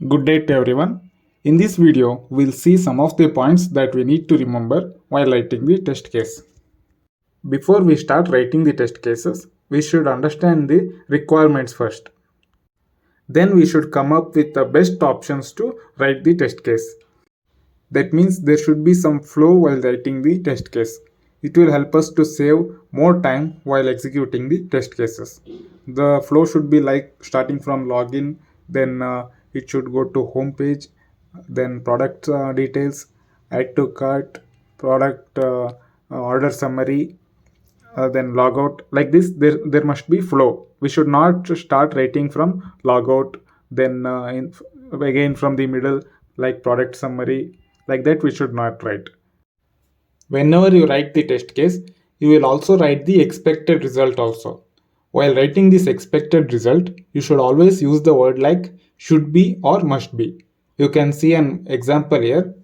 Good day to everyone. In this video, we'll see some of the points that we need to remember while writing the test case. Before we start writing the test cases, we should understand the requirements first. Then we should come up with the best options to write the test case. That means there should be some flow while writing the test case. It will help us to save more time while executing the test cases. The flow should be like starting from login, then it should go to home page, then product details, add to cart, product order summary, then logout. Like this, there must be flow. We should not start writing from logout, then again from the middle, like product summary. Like that, we should not write. Whenever you write the test case, you will also write the expected result also. While writing this expected result, you should always use the word like should be or must be. You can see an example here.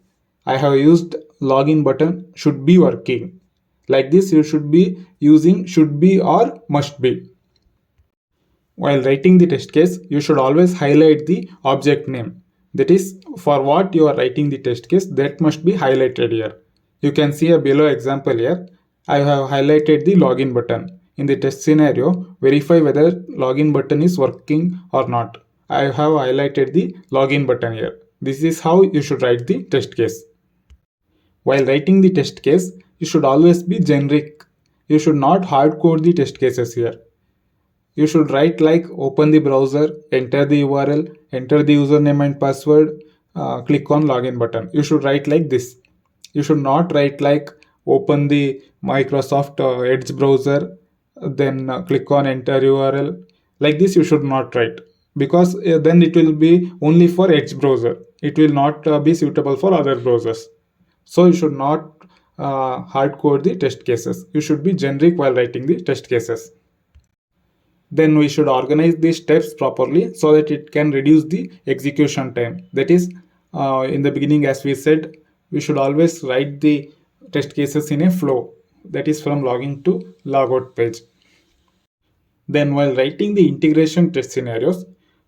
I have used login button should be working. Like this, you should be using should be or must be. While writing the test case, you should always highlight the object name. That is, for what you are writing the test case, that must be highlighted here. You can see a below example here. I have highlighted the login button. In the test scenario, verify whether login button is working or not. I have highlighted the login button here. This is how you should write the test case. While writing the test case, you should always be generic. You should not hardcode the test cases here. You should write like open the browser, enter the URL, enter the username and password, click on login button. You should write like this. You should not write like open the Microsoft Edge browser, then click on enter URL. Like this, you should not write because then it will be only for Edge browser. It will not be suitable for other browsers. So you should not hardcode the test cases. You should be generic while writing the test cases. Then we should organize these steps properly so that it can reduce the execution time. That is, in the beginning, as we said, we should always write the test cases in a flow. That is from login to logout page. Then while writing the integration test scenarios,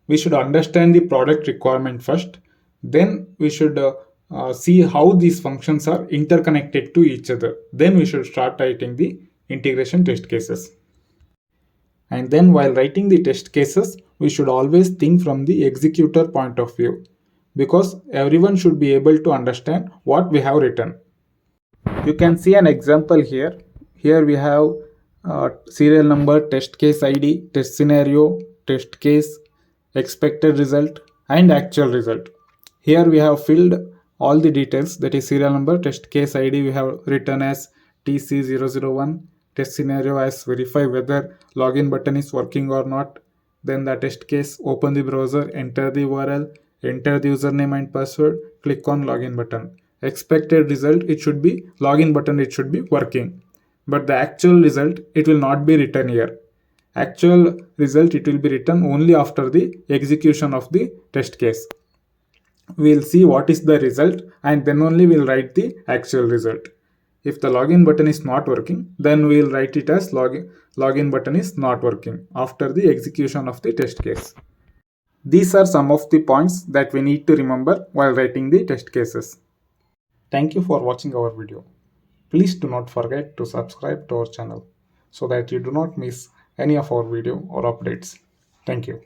we should understand the product requirement first. Then we should see how these functions are interconnected to each other. Then we should start writing the integration test cases. And then while writing the test cases, we should always think from the executor point of view because everyone should be able to understand what we have written. You can see an example here. Here we have serial number, test case ID, test scenario, test case, expected result, and actual result. Here we have filled all the details, that is serial number, test case ID we have written as TC001, test scenario as verify whether login button is working or not. Then the test case, open the browser, enter the URL, enter the username and password, click on login button. Expected result, it should be login button, it should be working. But the actual result, it will not be written here. Actual result, it will be written only after the execution of the test case. We'll see what is the result and then only we'll write the actual result. If the login button is not working, then we'll write it as login button is not working after the execution of the test case. These are some of the points that we need to remember while writing the test cases. Thank you for watching our video. Please do not forget to subscribe to our channel so that you do not miss any of our video or updates. Thank you.